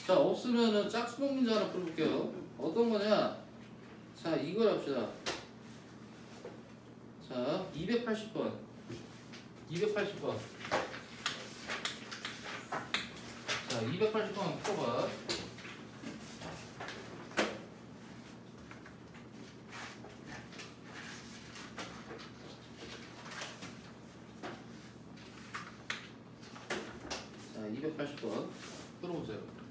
자, 없으면은 짝수동 문제 하나 풀어볼게요. 어떤 거냐? 자, 이걸 합시다. 자, 280번. 280번. 자, 280번 풀어봐. 자, 280번 풀어보세요.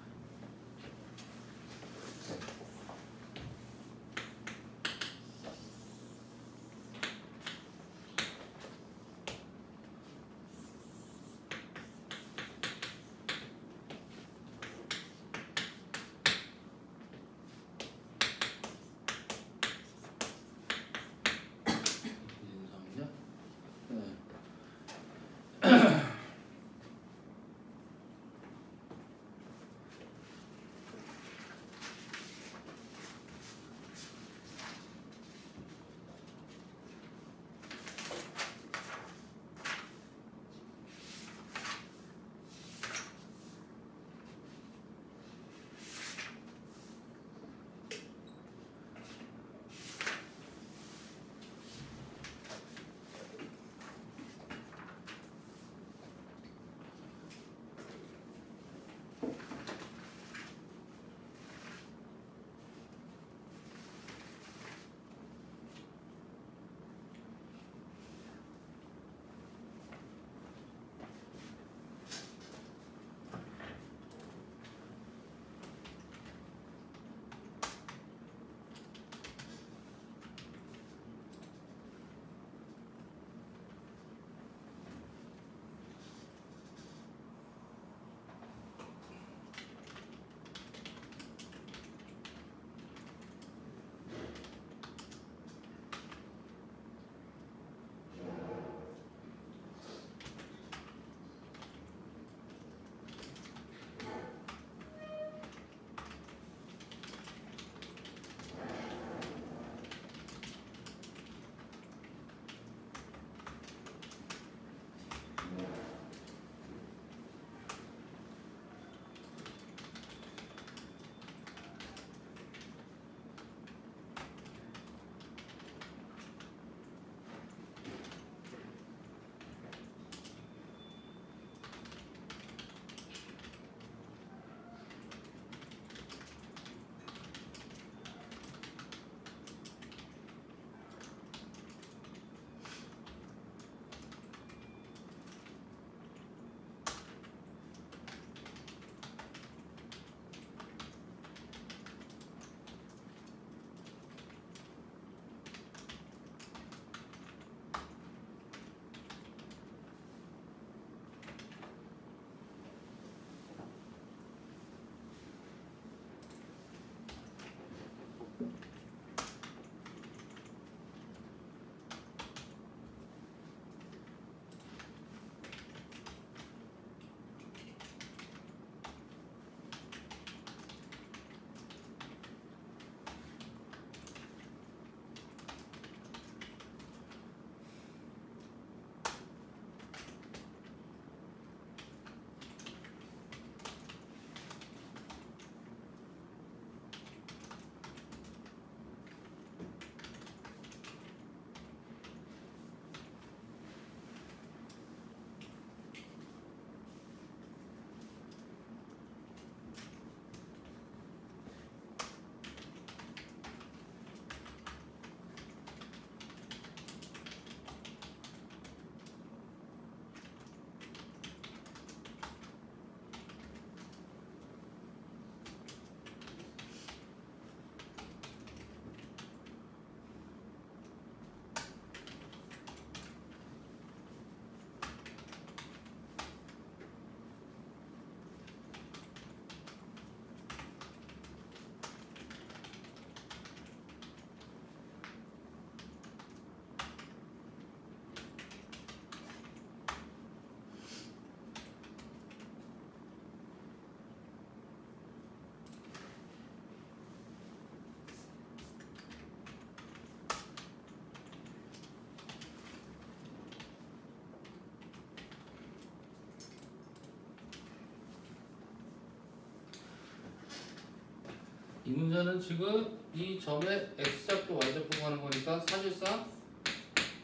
이 문제는 지금 이 점에 x좌표 y좌표 하는 거니까 사실상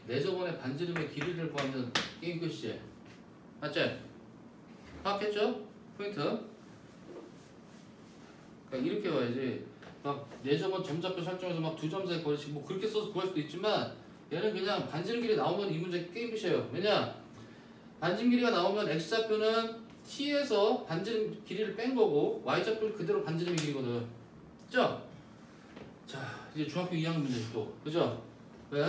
내 저번에 반지름의 길이를 구하면 게임 끝이지. 맞지? 파악했죠? 포인트. 그러니까 이렇게 와야지. 막 내 저번 점좌표 설정해서 막 두 점 사이 거리씩 뭐 그렇게 써서 구할 수도 있지만 얘는 그냥 반지름 길이 나오면 이 문제 게임 끝이에요. 왜냐? 반지름 길이가 나오면 x좌표는 t에서 반지름 길이를 뺀 거고 y좌표는 그대로 반지름의 길이거든. 그죠? 자, 이제 중학교 2학년 문제지 또. 그죠? 왜?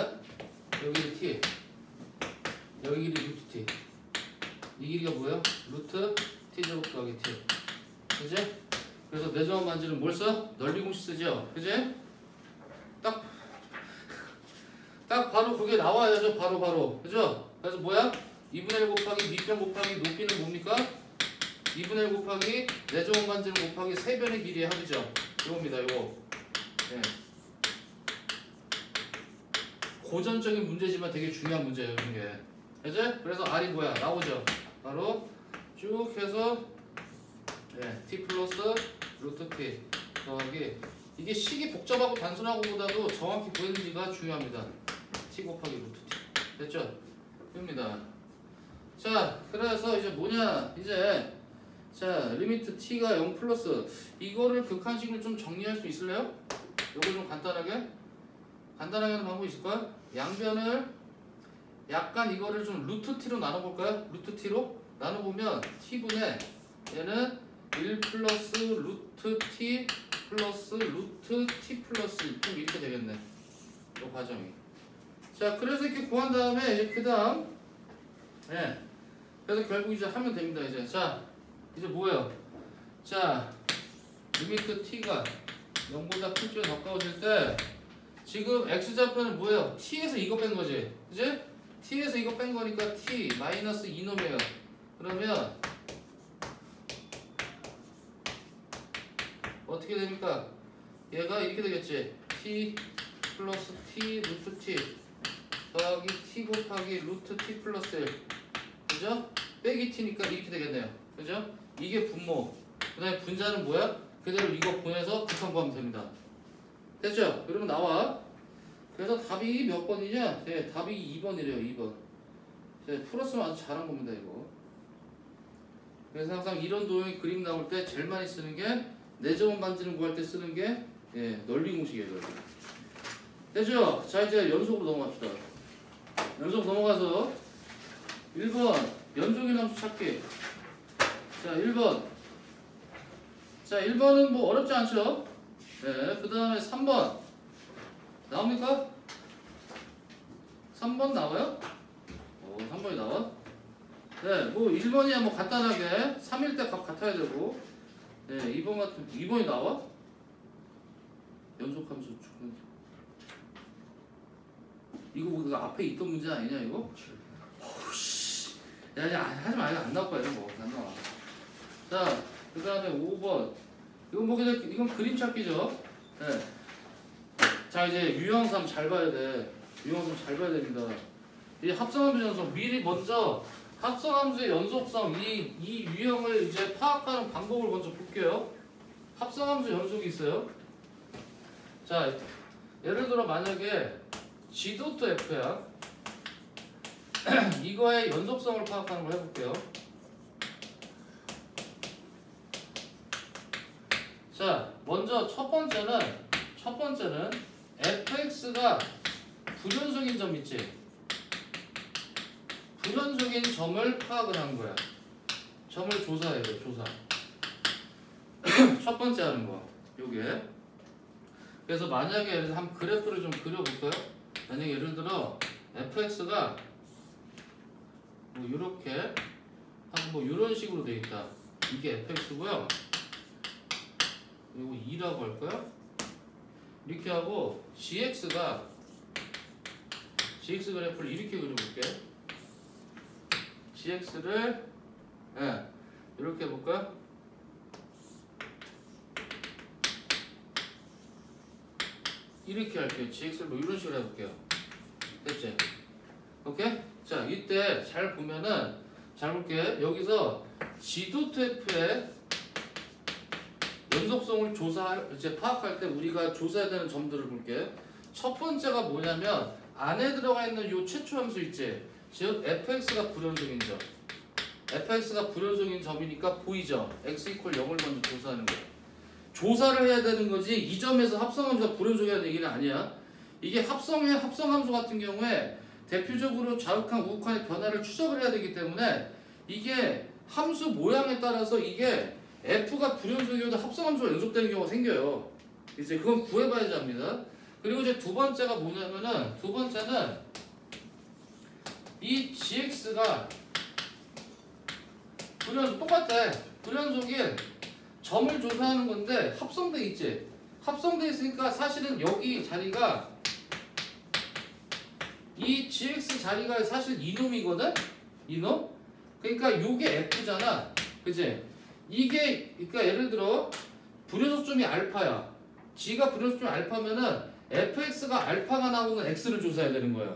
여기 길이 t, 여기 길이 루트 t. 이 길이가 뭐예요? 루트 t 제곱 더하기 t. 그지? 그래서 내 저번 반지름 뭘 써? 넓이 공식 쓰죠? 그지? 딱 바로 그게 나와야죠. 바로. 그죠? 그래서 뭐야? 2분의 1 곱하기 밑변 곱하기 높이는 뭡니까? 2분의 1 곱하기 내 저번 반지름 곱하기 세변의 길이의 합이죠. 이겁니다. 이거. 네. 고전적인 문제지만 되게 중요한 문제예요. 이게. 그죠? 그래서 R이 뭐야? 나오죠. 바로 쭉 해서 네, t 플러스 루트 t 더하기 이게 식이 복잡하고 단순하고 보다도 정확히 보이는지가 중요합니다. t 곱하기 루트 t 됐죠? 입니다. 자, 그래서 이제 뭐냐? 이제 자, 리미트 t가 0 플러스 이거를 극한식으로 좀 정리할 수 있을래요? 요거 좀 간단하게 하는 방법이 있을까요? 양변을 약간 이거를 좀 루트 t로 나눠볼까요? 루트 t로 나눠보면 t분의 얘는 1 플러스 루트 t 플러스 루트 t 플러스 좀 이렇게 되겠네. 이 과정이. 자, 그래서 이렇게 구한 다음에 이제 그 다음 예. 그래서 결국 이제 하면 됩니다. 이제 자, 이제 뭐예요? 자, 리미트 t가 0보다 큰 쪽에 가까워질 때 지금 x좌표는 뭐예요? t에서 이거 뺀 거지. 그지? t에서 이거 뺀 거니까 t 마이너스 2놈이에요. 그러면 어떻게 됩니까? 얘가 이렇게 되겠지. t 플러스 t 루트 t 더하기 t 곱하기 루트 t 플러스 1. 그죠? 빼기 t니까 이렇게 되겠네요. 그죠? 이게 분모. 그 다음에 분자는 뭐야? 그대로 이거 보내서 극한 구하면 됩니다. 됐죠? 그러면 나와. 그래서 답이 몇 번이냐? 네, 답이 2번이래요. 2번. 네, 풀었으면 아주 잘한 겁니다. 이거. 그래서 항상 이런 도형의 그림 나올 때 제일 많이 쓰는 게 내 저번 반지름 구할 때 쓰는 게 예, 넓이 공식이에요. 됐죠? 자, 이제 연속으로 넘어갑시다. 연속 넘어가서 1번 연속인 함수 찾기. 자, 1번. 자, 1번은 뭐 어렵지 않죠? 네, 그 다음에 3번. 나옵니까? 3번 나와요? 3번이 나와? 네, 뭐 1번이야 뭐 간단하게 3일 때 값 같아야 되고 네, 2번 같은 2번이 나와? 연속함수 이거 뭐 앞에 있던 문제 아니냐 이거? 어우씨 야 이제 하지 마. 이거 안 나올 거야. 이런 거 안 나와. 자, 그 다음에 5번 이건 뭐 그냥 이건 그림 찾기죠. 네. 자, 이제 유형삼 잘 봐야 돼. 유형삼 잘 봐야 됩니다. 이 합성함수 연속 미리 먼저 합성함수의 연속성 이 유형을 이제 파악하는 방법을 먼저 볼게요. 합성함수 연속이 있어요. 자, 예를 들어 만약에 G.F야. 이거의 연속성을 파악하는 걸 해볼게요. 자, 먼저 첫 번째는 fx가 불연속인 점 있지? 불연속인 점을 파악을 한 거야. 점을 조사해야 돼, 조사. 첫 번째 하는 거, 요게. 그래서 만약에 예를 들어 한 그래프를 좀 그려볼까요? 만약에 예를 들어 fx가 뭐 요렇게 하고 뭐 요런 식으로 돼 있다. 이게 fx고요. 그리고 2라고 할까요? 이렇게 하고 gx 그래프를 이렇게 그려볼게. gx를 이렇게 해볼까요? 이렇게 할게요. gx를 뭐 이런 식으로 해볼게요. 됐지? 오케이? 자, 이때 잘 보면은 잘 볼게. 여기서 G.F의 연속성을 이제 파악할 때 우리가 조사해야 되는 점들을 볼게. 첫 번째가 뭐냐면 안에 들어가 있는 요 최초 함수 있지. 즉 fx가 불연속인 점. fx가 불연속인 점이니까 보이죠. x = 0을 먼저 조사하는 거야. 조사를 해야 되는 거지 이 점에서 합성함수가 불연속이라는 얘기는 아니야. 이게 합성함수 같은 경우에 대표적으로 좌극한 우극한의 변화를 추적을 해야 되기 때문에 이게 함수 모양에 따라서 이게 f가 불연속이어도 합성함수가 연속되는 경우가 생겨요. 이제 그건 구해봐야지 합니다. 그리고 이제 두 번째가 뭐냐면은 두 번째는 이 gx가 똑같아. 불연속인 점을 조사하는 건데 합성돼 있지. 합성돼 있으니까 사실은 여기 자리가 이 gx 자리가 사실 이놈이거든? 이놈? 그러니까 요게 f잖아. 그치? 이게 그러니까 예를 들어 불연속점이 알파야. g가 불연속점이 알파면은 fx가 알파가 나오는 x를 조사해야 되는 거야.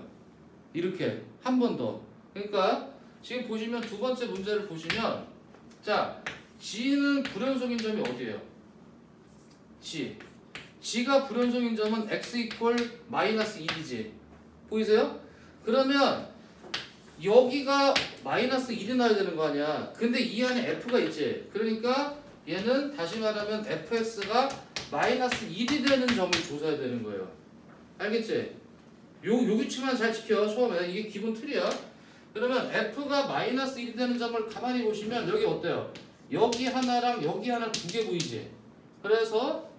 이렇게 한 번 더. 그러니까 지금 보시면 두 번째 문제를 보시면 자 g는 불연속인 점이 어디예요? g가 불연속인 점은 x = -1이지. 보이세요? 그러면 여기가 -1이 나야 되는 거 아니야. 근데 이 안에 f가 있지. 그러니까 얘는 다시 말하면 fx가 -1이 되는 점을 조사해야 되는 거예요. 알겠지? 요 규칙만 잘 지켜. 처음에 이게 기본 틀이야. 그러면 f가 -1이 되는 점을 가만히 보시면 여기 어때요? 여기 하나랑 여기 하나 두 개 보이지? 그래서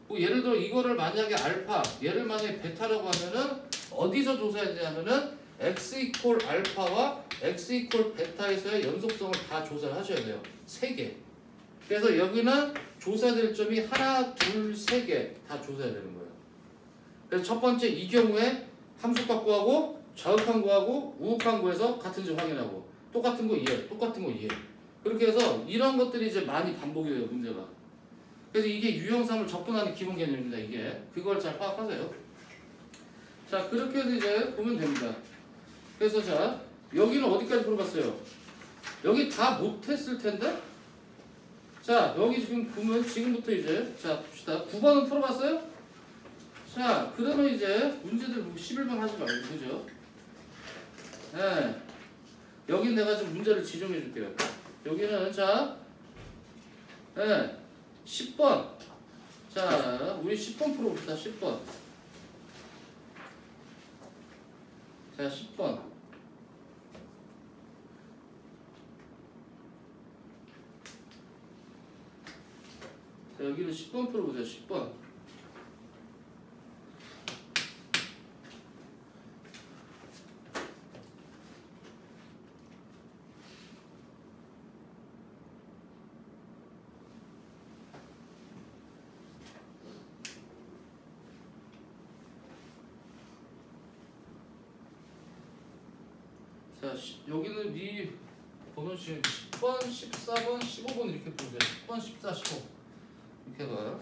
뭐 예를 들어 이거를 만약에 알파, 얘를 만약에 베타라고 하면은 어디서 조사해야 되냐면은 x = 알파와 x = 베타에서의 연속성을 다 조사를 하셔야 돼요. 3개. 그래서 여기는 조사될 점이 하나, 둘, 3개 다 조사해야 되는 거예요. 그래서 첫 번째 이 경우에 함수값 구하고 좌극한 구하고 우극한 구해서 같은 점 확인하고 똑같은 거 이해, 똑같은 거 이해. 그렇게 해서 이런 것들이 이제 많이 반복이 돼요, 문제가. 그래서 이게 유형삼을 접근하는 기본 개념입니다. 이게 그걸 잘 파악하세요. 자, 그렇게 해서 이제 보면 됩니다. 그래서 자, 여기는 어디까지 풀어봤어요? 여기 다 못했을 텐데? 자, 여기 지금 보면 지금부터 이제 자 봅시다. 9번은 풀어봤어요? 자, 그러면 이제 문제들 11번 하지 말고 그죠? 네. 여기 내가 좀 문제를 지정해 줄게요. 여기는 자, 네. 10번. 자, 우리 10번 풀어봅시다. 10번. 자, 10번. 자, 여기는 10번 풀어보세요. 10번. 자, 여기는 이 번호 지금 10번, 14번, 15번 이렇게 보세요. 10번, 14, 15 이렇게 봐요.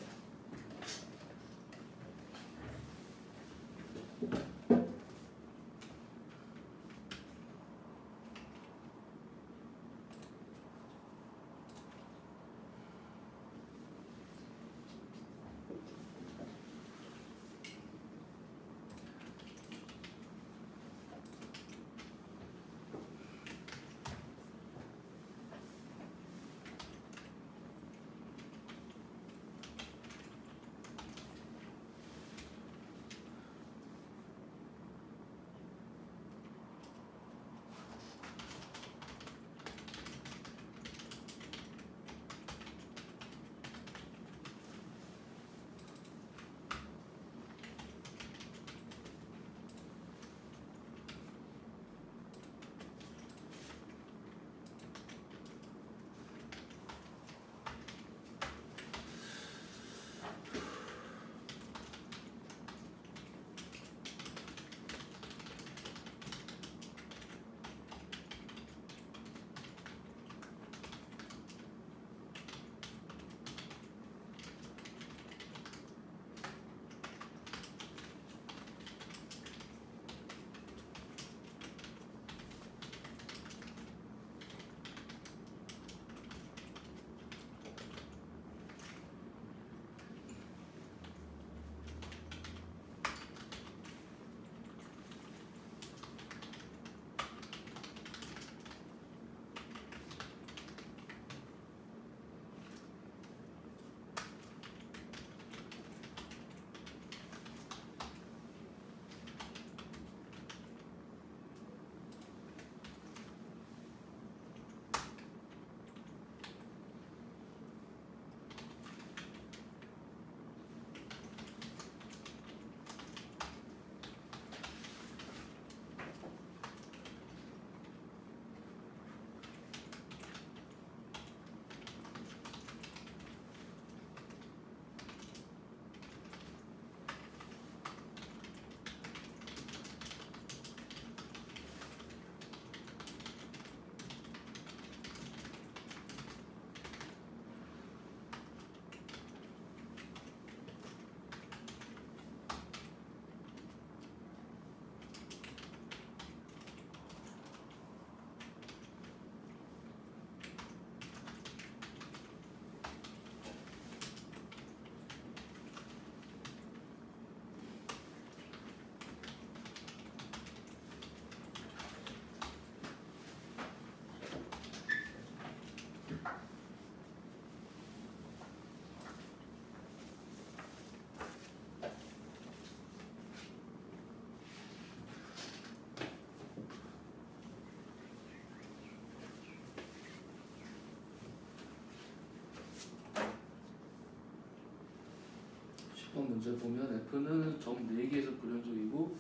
처음 문제 보면 f는 점 4개에서 불연속이고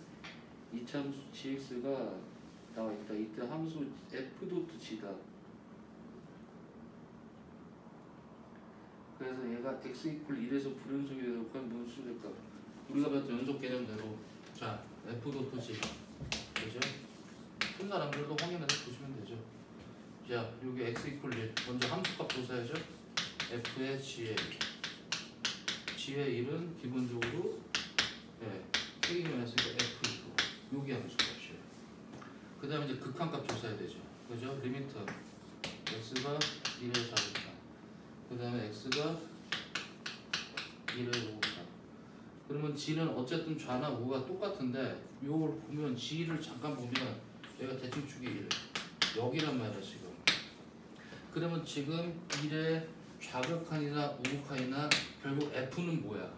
이차함수 gx가 나와 있다. 이때 함수 f 도트 g다. 그래서 얘가 x 이퀄 1에서 불연속이 돼서 과연 무슨 수가 될까? 우리가 봤던 연속 개념대로 자 f 도트 g 그죠? 큰 사람들도 확인해서 보시면 되죠. 자 여기 x 이퀄 1 먼저 함수값 조사해야죠. f의 g의 1은 기본적으로 K-F이고 여기 함수값이에요. 그 다음에 이제 극한값 조사해야 되죠. 그죠? 리미트 x가 1에 4겠다. 그 다음에 x가 1에 5겠다. 그러면 g는 어쨌든 좌나 우가 똑같은데 이걸 보면 g를 잠깐 보면 얘가 대칭축이 1 여기란 말이야 지금. 그러면 지금 1의 좌극한이나 우극한이나 결국 f는 뭐야?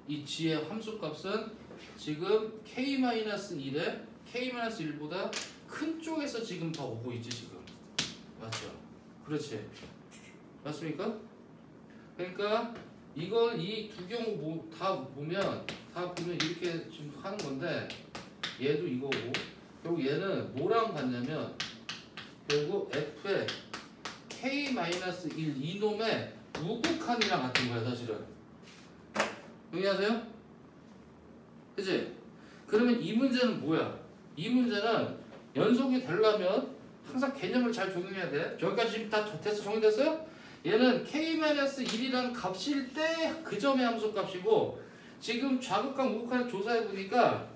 이 g의 함수값은 지금 k-1에 k-1보다 큰 쪽에서 지금 더 오고 있지 지금. 맞죠? 그렇지. 맞습니까? 그러니까 이건 이 두 경우 다 보면 이렇게 지금 하는 건데 얘도 이거고 결국 얘는 뭐랑 같냐면 결국 f의 k-1 이놈의 우극한이랑 같은 거야 사실은. 동의하세요? 그치? 그러면 이 문제는 뭐야? 이 문제는 연속이 되려면 항상 개념을 잘 적용해야 돼. 여기까지 지금 다 됐어? 정리됐어요? 얘는 k-1이라는 값일 때 그 점의 함수 값이고 지금 좌극한 우극한을 조사해 보니까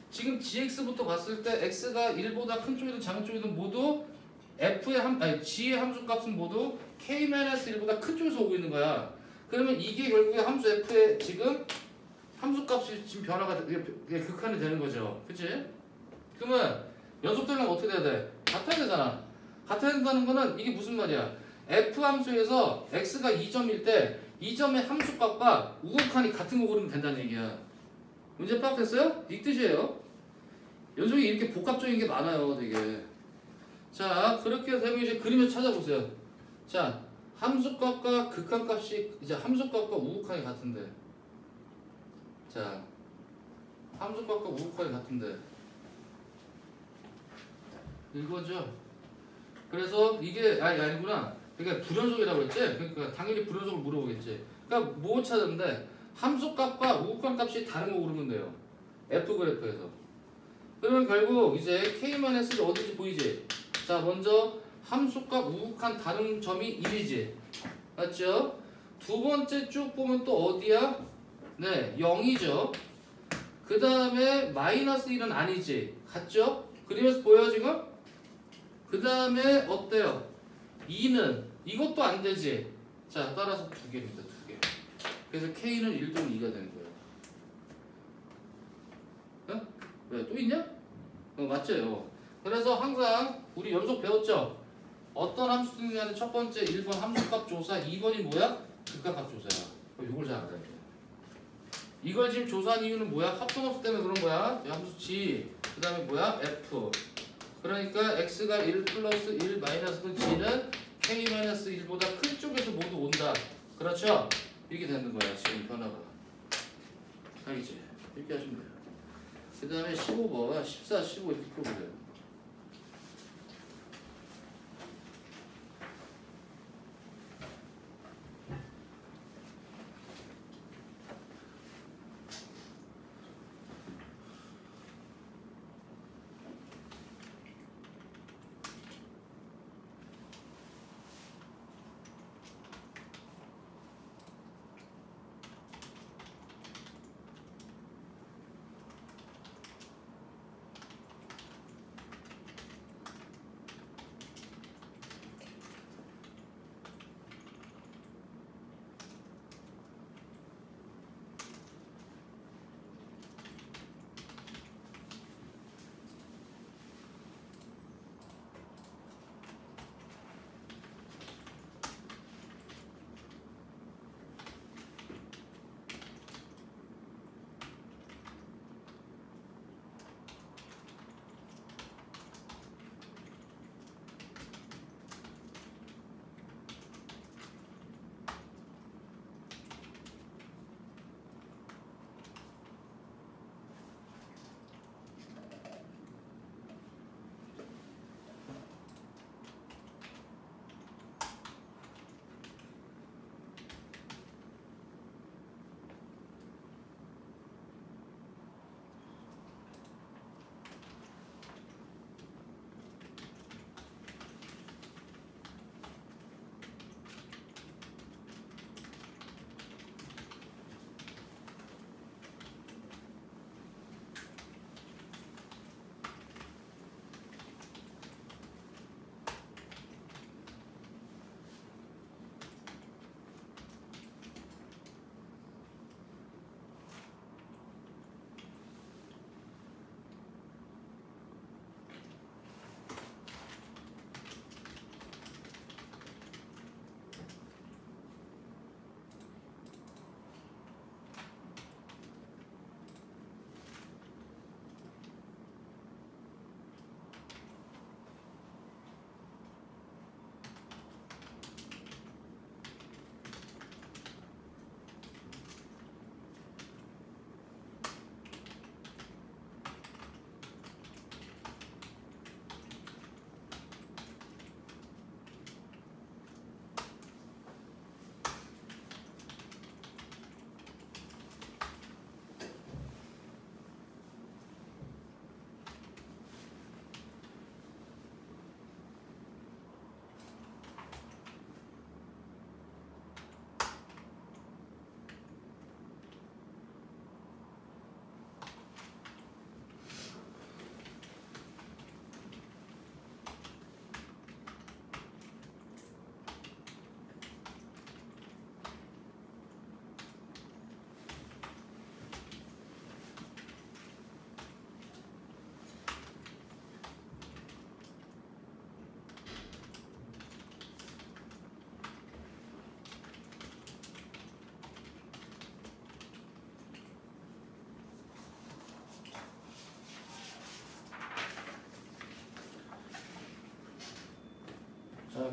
지금 gx부터 봤을 때 x가 1보다 큰 쪽이든 작은 쪽이든 모두 g의 함수 값은 모두 k-1보다 큰 쪽에서 오고 있는 거야. 그러면 이게 결국에 함수 f의 지금 함수 값이 지금 변화가 극한이 되는 거죠. 그치? 그러면 연속되려면 어떻게 돼야 돼? 같아야 되잖아. 같아야 된다는 거는 이게 무슨 말이야? f 함수에서 x가 2점일 때 2점의 함수 값과 우극한이 같은 거 고르면 된다는 얘기야. 문제 파악됐어요? 이 뜻이에요. 연속이 이렇게 복합적인 게 많아요, 되게. 자, 그렇게 되면 이제 그림을 찾아보세요. 자, 함수값과 극한값이 이제 함수값과 우극한이 같은데. 자, 함수값과 우극한이 같은데. 이거죠. 그래서 이게 아니구나. 그러니까 불연속이라고 했지. 그러니까 당연히 불연속을 물어보겠지. 그러니까 뭐 찾았는데 함수값과 우극한 값이 다른 거 고르면 돼요. F 그래프에서. 그러면 결국 이제 K-를 어디지 보이지? 자, 먼저 함수값 우극한 다른 점이 1이지. 맞죠? 두 번째 쭉 보면 또 어디야? 네, 0이죠. 그 다음에 마이너스 1은 아니지. 같죠? 그림에서 보여요 지금? 그 다음에 어때요? 2는 이것도 안 되지. 자, 따라서 두 개입니다. 두 개. 그래서 K는 1 또는 2가 되는 거예요. 어? 왜? 또 있냐? 맞죠? 그래서 항상 우리 연속 배웠죠? 어떤 함수 등간의 첫 번째 1번 함수값 조사, 2번이 뭐야? 극한값 조사야. 이걸 잘 알아야 돼. 이걸 지금 조사한 이유는 뭐야? 합성함수 때문에 그런 거야. 함수 G, 그 다음에 뭐야? F. 그러니까 X가 1 플러스 1 마이너스 G는 K-1보다 큰 쪽에서 모두 온다. 그렇죠? 이렇게 되는 거야, 지금 변화가. 알겠지? 이렇게 하시면 돼요. 그 다음에 15번, 14, 15 이렇게 풀어보세요.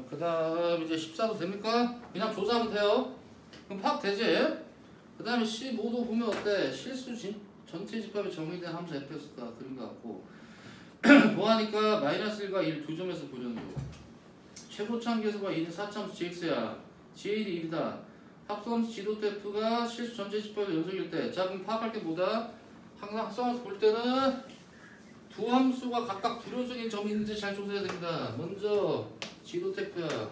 그 다음 이제 14도 됩니까? 그냥 조사하면 돼요. 그럼 파악되지? 그 다음에 15도 보면 어때? 실수 전체 집합에 정의된 함수 fx가 그린 것 같고 보아니까 마이너스 1과 1 두 점에서 보려는 거. 최고차항 계수가 1인 4차함수 gx야. g1이 1이다. 합성함수 g도 f가 실수 전체 집합의 연속일 때. 자 그럼 파악할 게 뭐다? 항상 합성함수 볼 때는 두 함수가 각각 불효적인 점이 있는지 잘 조사해야 됩니다. 먼저 g도 f야.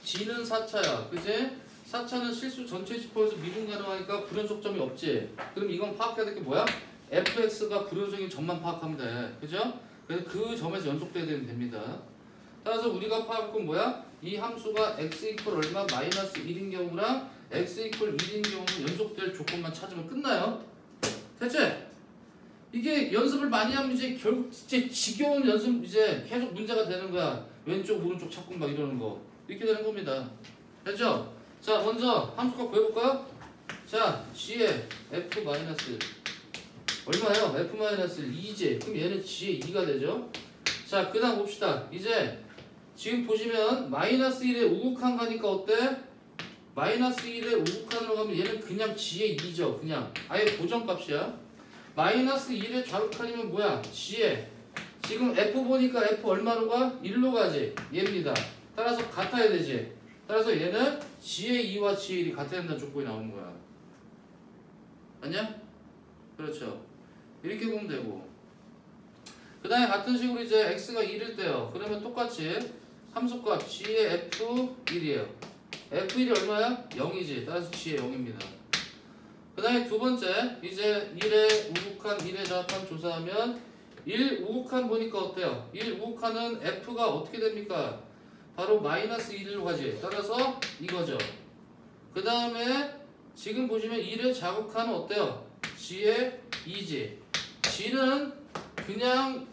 g는 4차야. 그지? 4차는 실수 전체 집합에서 미분 가능하니까 불연속점이 없지. 그럼 이건 파악해야 될 게 뭐야? fx가 불효적인 점만 파악하면 돼. 그죠? 그래서 그 점에서 연속돼야 되면 됩니다. 따라서 우리가 파악할 건 뭐야? 이 함수가 x 이퀄 얼마 마이너스 1인 경우랑 x 이퀄 1인 경우 연속될 조건만 찾으면 끝나요. 됐지? 이게 연습을 많이 하면 이제 결국 진짜 지겨운 연습 이제 계속 문제가 되는 거야. 왼쪽 오른쪽 찾고 막 이러는 거. 이렇게 되는 겁니다. 됐죠? 자 먼저 함수값 구해볼까? 자 g의 f 마이너스 얼마예요? f 마이너스 2j. 그럼 얘는 g의 2가 되죠? 자 그 다음 봅시다. 이제 지금 보시면 마이너스 1에 우극한 가니까 어때? 마이너스 1에 우극한으로 가면 얘는 그냥 g의 2죠. 그냥 아예 고정값이야. 마이너스 1의 좌극한이면 뭐야? g의 지금 f 보니까 f 얼마로 가? 1로 가지. 얘입니다. 따라서 같아야 되지. 따라서 얘는 g의 2와 g의 1이 같아야 된다는 조건이 나오는 거야. 맞냐? 그렇죠. 이렇게 보면 되고 그 다음에 같은 식으로 이제 x가 1일 때요. 그러면 똑같이 함수값 g의 f1이에요. f1이 얼마야? 0이지. 따라서 g의 0입니다. 그 다음에 두 번째 이제 1의 우극한 1의 좌극한 조사하면 1 우극한 보니까 어때요? 1 우극한은 f가 어떻게 됩니까? 바로 마이너스 1로 가지. 따라서 이거죠. 그 다음에 지금 보시면 1의 좌극한은 어때요? g의 2지. g는 그냥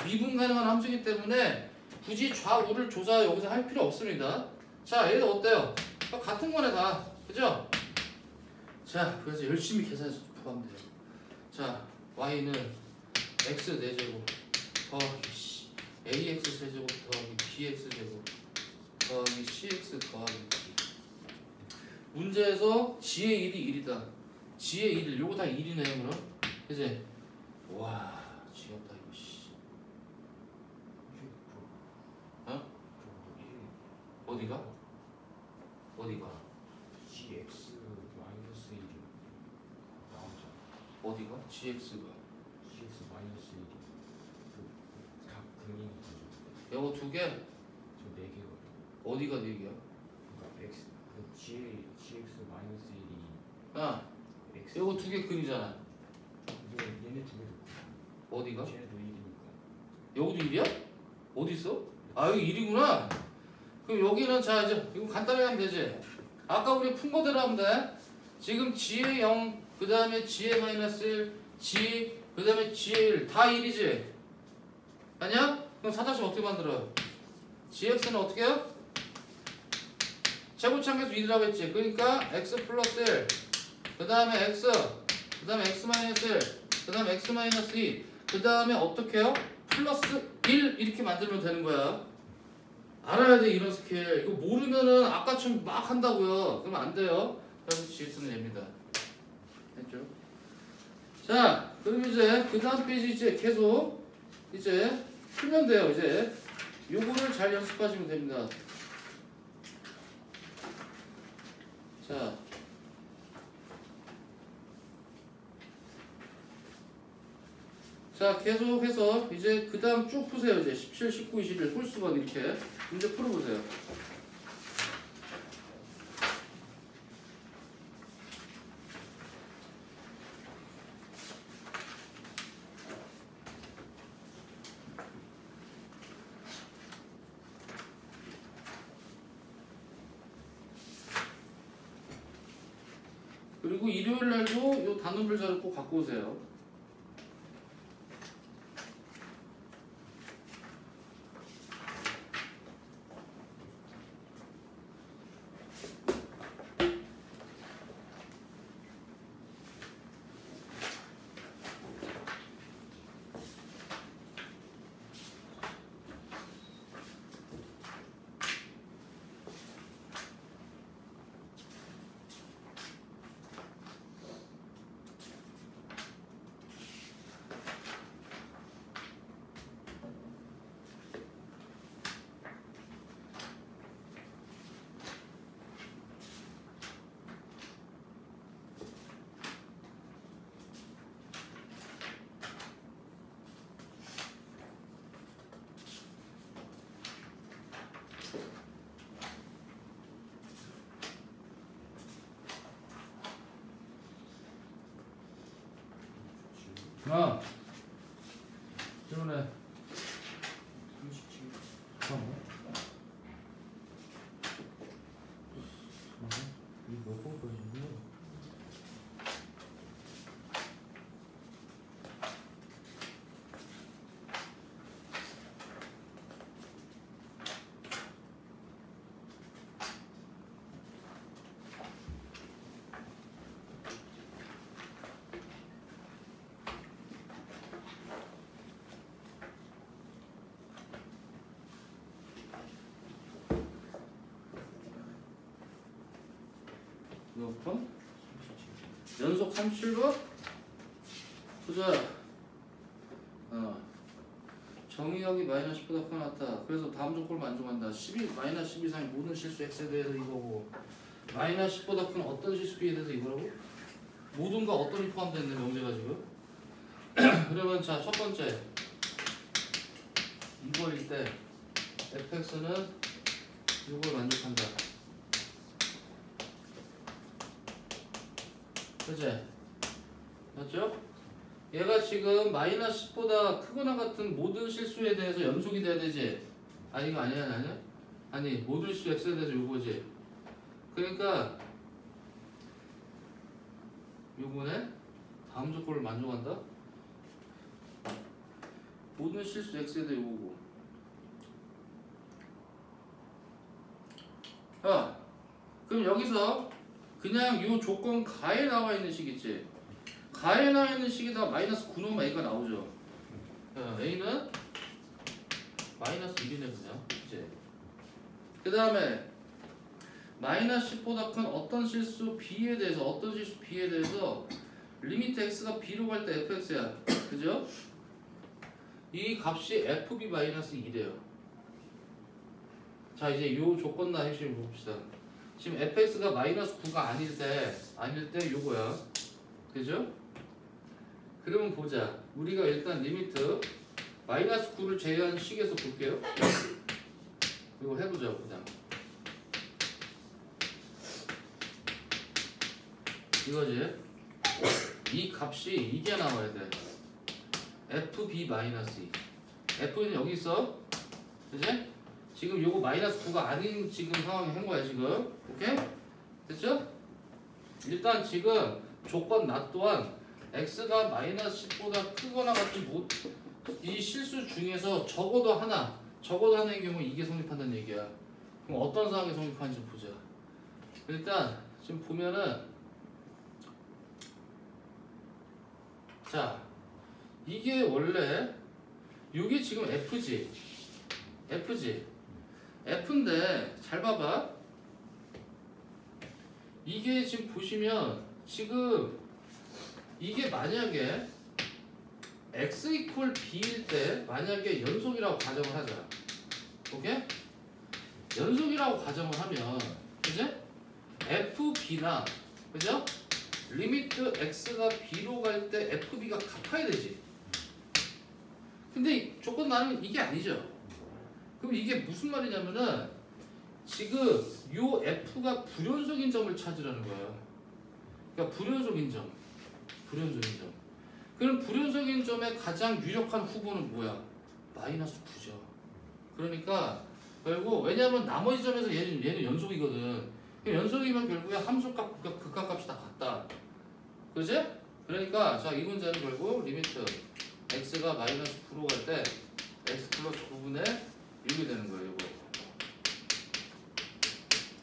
미분 가능한 함수이기 때문에 굳이 좌우를 조사 여기서 할 필요 없습니다. 자 얘도 어때요? 같은 거네 다. 그죠? 자 그래서 열심히 계산해서 구하면 돼요. 자 y는 x 4제곱 더하기 ax 세제곱 더하기 bx 제곱 더하기 cx 더하기 b. 문제에서 g의 1이 1이다. g의 1일 요거 다 1이네 그럼. 그치? 와 지겹다 이거 씨. 어? 어디가? 어디가? gx 마이너스 1이 나오잖아. 어디가? gx가 gx 마이너스 1이 그각 근이 있죠. 요거 두 개? 저 4개가 어디가 4개야? 그러니까 x 그 gx 마이너스 1이 아 x 요거 두 개 근이잖아. 얘네 두 개도 어디가? 쟤네도 1이니까. 여기도 1이야? 어디 있어? 아 여기 1이구나. 그럼 여기는 자 이제 이거 간단하게 하면 되지. 아까 우리 푼 거대로 하면 돼. 지금 g의 0 그 다음에 g의 마이너스 1 g 그 다음에 g의 1 다 1이지. 아니야? 그럼 사다시 어떻게 만들어? gx는 어떻게 해요? 제곱창에서 1이라고 했지. 그러니까 x 플러스 1 그 다음에 x 그 다음에 x 마이너스 1 그 다음에 x 마이너스 2 그 다음에 어떻게 해요? 플러스 1 이렇게 만들면 되는 거야. 알아야 돼 이런 스케일. 이거 모르면은 아까처럼 막 한다고요. 그러면 안 돼요. 그래서 gx는 얘입니다. 됐죠? 자 그럼 이제 그 다음 페이지 이제 계속 이제 풀면 돼요. 이제 요거를 잘 연습하시면 됩니다. 자 계속해서 이제 그 다음 쭉 푸세요. 이제 17, 19, 21 홀수건 이렇게 문제 풀어보세요. 그리고 일요일 날도 요 단원별 자료 꼭 갖고 오세요. 질문해. 37. 잠깐만. 이거 몇 번까지인데? 몇 번? 연속 37번? 보자. 정의역이 마이너스 10보다 크거나 같다. 그래서 다음 조건을 만족한다. 12, 마이너스 10 이상의 모든 실수 x에 대해서 이거고, 마이너스 10보다 큰 어떤 실수 b에 대해서 이거라고? 모든가 어떤이 포함됐네 명제가 지금. 그러면 자, 첫 번째 이거일 때 fx는 이걸 만족한다. 그치? 맞죠? 얘가 지금 마이너스 10보다 크거나 같은 모든 실수에 대해서 연속이 돼야 되지? 아니 이거 아니야? 아니 모든 실수 x에 대해서 요거지. 그러니까 요거네 다음 조건을 만족한다? 모든 실수 x에 대해 요거고. 그럼 여기서 그냥 요 조건 가에 나와 있는 식이지. 가에 나와 있는 식에다가 마이너스 9 넣으면 a가 나오죠. a는 마이너스 1이네 그냥. 그치? 그 다음에 마이너스 10보다 큰 어떤 실수 b에 대해서 리미트 x가 b로 갈 때 fx야. 그죠? 이 값이 fb 마이너스 2래요. 자 이제 요 조건나 핵심을 봅시다. 지금 fx가 마이너스 9가 아닐 때 요거야. 그죠? 그러면 보자. 우리가 일단 리미트 마이너스 9를 제외한 식에서 볼게요. 이거 해보자 그냥. 이거지. 이 값이 이게 나와야 돼. fb 마이너스 2. f는 여기 있어. 그지? 지금 요거 마이너스 9가 아닌 지금 상황에 한 거야 지금. 오케이? 됐죠? 일단 지금 조건 나 또한 x가 마이너스 10보다 크거나 같은 이 실수 중에서 적어도 하나의 경우 이게 성립한다는 얘기야. 그럼 어떤 상황에 성립하는지 보자. 일단 지금 보면은 자 이게 원래 요게 지금 f지. f인데 잘 봐봐. 이게 지금 보시면 지금 이게 만약에 x 이퀄 b일 때 만약에 연속이라고 가정을 하자. 오케이? 연속이라고 가정을 하면 그죠? fb나 그죠? 리미트 x가 b로 갈 때 fb가 같아야 되지. 근데 조건 나는 이게 아니죠. 그럼 이게 무슨 말이냐면은 지금 요 f가 불연속인 점을 찾으라는 거야. 그러니까 불연속인 점. 그럼 불연속인 점의 가장 유력한 후보는 뭐야? 마이너스 9죠. 그러니까 결국 왜냐하면 나머지 점에서 얘는 연속이거든. 연속이면 결국에 함수값 극한값이 다 같다. 그지? 그러니까 자 이 문제는 결국 리미트 x가 마이너스 9로 갈 때 x 플러스 9분의 6이 되는 거예요. 이거.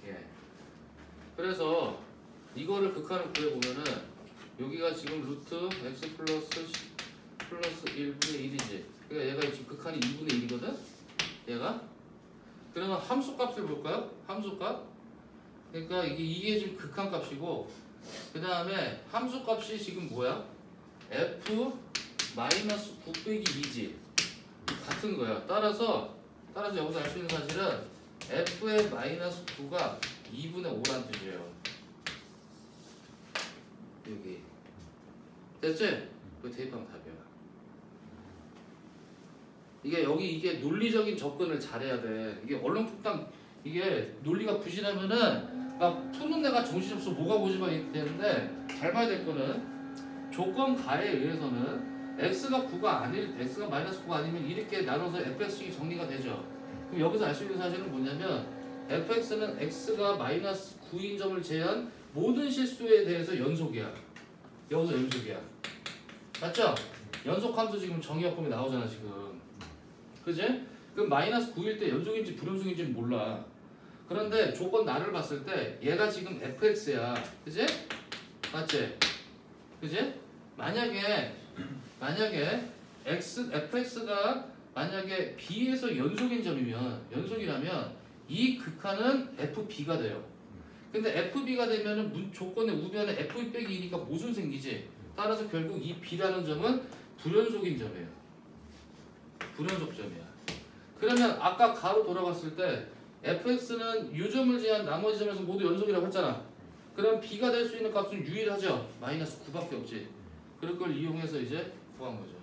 예. 그래서 이거를 극한을 구해보면은 여기가 지금 루트 x 플러스 1분의 1이지. 그러니까 얘가 지금 극한이 2분의 1이거든? 얘가? 그러면 함수값을 볼까요? 함수값? 그러니까 이게 지금 극한값이고 그 다음에 함수값이 지금 뭐야? f 마이너스 9 빼기 2지. 같은 거야. 따라서 여기서 알 수 있는 사실은 f의 마이너스 9가 2분의 5란 뜻이에요. 여기 됐지? 그 대입하면 답이야. 이게 논리적인 접근을 잘해야 돼. 이게 얼렁뚱땅 이게 논리가 부실하면은 막 푸는 데가 정신없어 뭐가 고집하게 되는데 잘 봐야 될 거는 조건 가에 의해서는 x가 9가 아닐 x가 마이너스 9가 아니면 이렇게 나눠서 fx식이 정리가 되죠. 그럼 여기서 알 수 있는 사실은 뭐냐면 fx는 x가 마이너스 9인 점을 제한 모든 실수에 대해서 연속이야. 여기서 연속이야. 맞죠? 연속함수 지금 정의역법이 나오잖아 지금. 그지? 그럼 마이너스 9일 때 연속인지 불연속인지 몰라. 그런데 조건 나를 봤을 때 얘가 지금 fx야. 그지? 맞지? 그지? 만약에 fx가 만약에 b에서 연속인 점이면 연속이라면 이 극한은 fb가 돼요. 근데 fb가 되면은 조건의 우변에 fb 빼기 2니까 모순 생기지. 따라서 결국 이 b라는 점은 불연속인 점이에요. 불연속 점이야. 그러면 아까 가로 돌아갔을 때 fx는 u점을 제한 나머지 점에서 모두 연속이라고 했잖아. 그럼 b가 될 수 있는 값은 유일하죠. 마이너스 9밖에 없지. 그럴 걸 이용해서 이제 구한 거죠.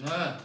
네.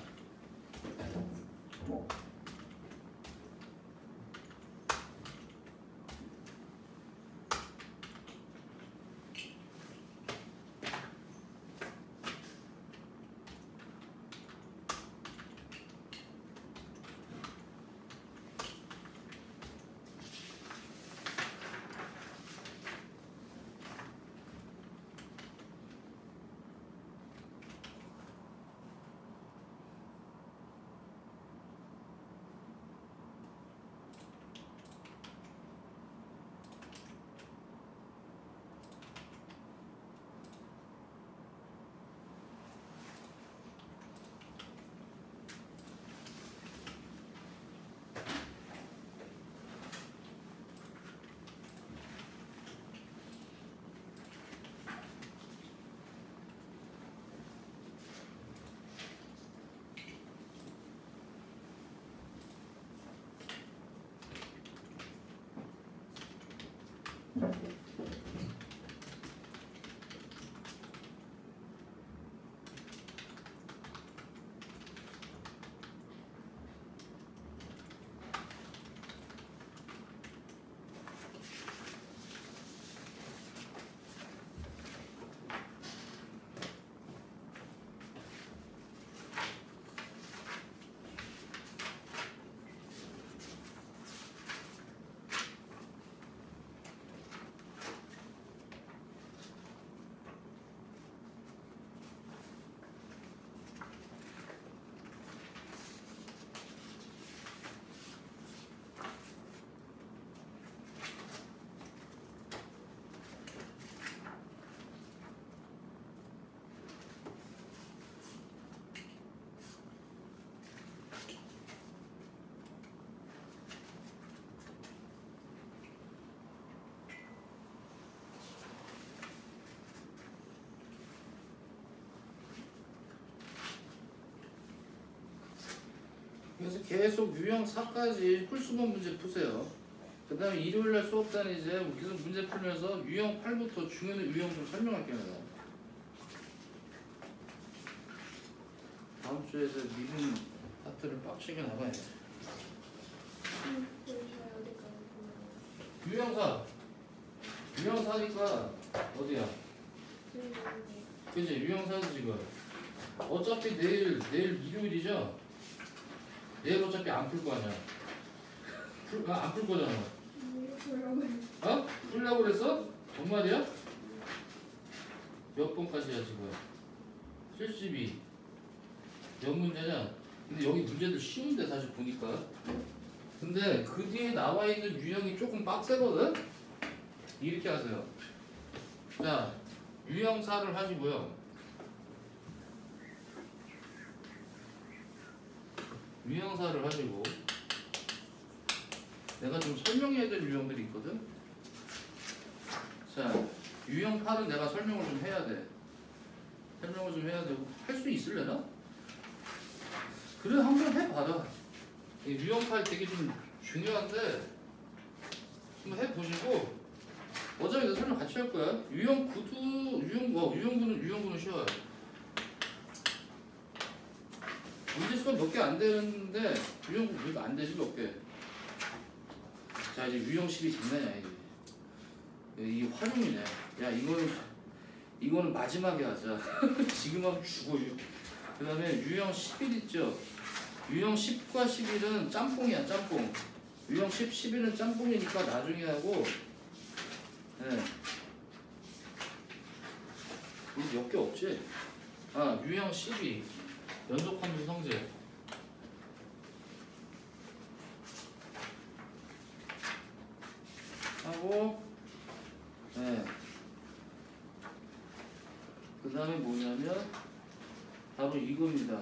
그래서 계속 유형 4까지 홀수만 문제 푸세요. 그 다음에 일요일날 수업 때는 이제 계속 문제 풀면서 유형 8부터 중요한 유형 좀 설명할게요. 내가. 다음 주에서 미분 파트를 빡치게 나가야 돼. 유형사. 유형사니까 어디야? 그지? 유형사지 지금. 어차피 내일 일요일이죠? 내일 어차피 안 풀 거 아니야. 안 풀 거잖아. 어? 풀려고 그랬어? 정말이야? 몇 번까지야 지금? 72. 몇 문제냐? 근데 여기 문제들 쉬운데 사실 보니까. 근데 그 뒤에 나와 있는 유형이 조금 빡세거든? 이렇게 하세요. 자, 유형사를 하시고요. 유형사를 하시고 내가 좀 설명해야 될 유형들이 있거든. 자, 유형 8은 내가 설명을 좀 해야 돼. 설명을 좀 해야 되고 할 수 있을래나? 그래 한번 해봐라. 유형 8 되게 좀 중요한데 한번 해보시고 어차피 내가 설명 같이 할 거야. 유형 9도 유형 9는 쉬워요. 문제수가 몇 개 안 되는데 유형 9 안 되지 몇 개. 자 이제 유형 10이 장난이야 이게. 이 활용이네. 야 이거는 마지막에 하자. 지금 하면 죽어. 그 다음에 유형 11 있죠. 유형 10과 11은 짬뽕이야 짬뽕. 유형 10, 11은 짬뽕이니까 나중에 하고. 네. 여기 몇 개 없지? 아 유형 12 연속함수 성질. 하고 네. 그 다음에 뭐냐면 바로 이겁니다.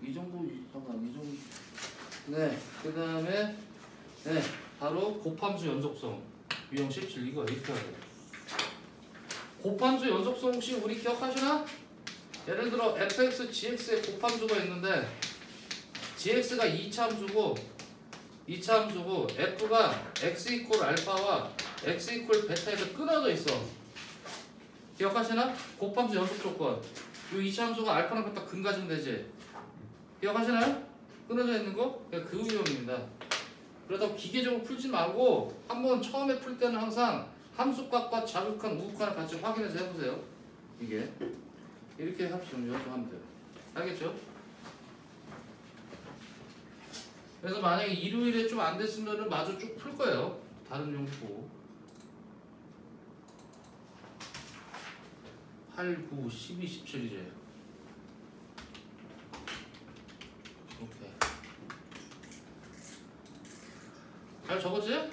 이 정도 잠깐 이 정도. 네. 그 다음에 네 바로 곱함수 연속성 유형 17 이거 이렇게 하세요. 곱함수 연속성 혹시 우리 기억하시나? 예를 들어 fx, gx의 곱함수가 있는데 gx가 2차 함수고 f가 x 이퀄 알파와 x 이퀄 베타에서 끊어져 있어. 기억하시나? 곱함수 연속 조건. 이 이차함수가 알파랑 같다 근 가지면 되지. 기억하시나요? 끊어져 있는 거? 그 유형입니다. 그래서 기계적으로 풀지 말고 한번 처음에 풀 때는 항상 함수값과 자극한 우극한을 같이 확인해서 해보세요. 이게 이렇게 연습하면 돼요. 알겠죠? 그래서 만약에 일요일에 좀 안 됐으면은 마저 쭉 풀 거예요. 다른 용포 8, 9, 12, 17이제. 오케이. 잘 적었지?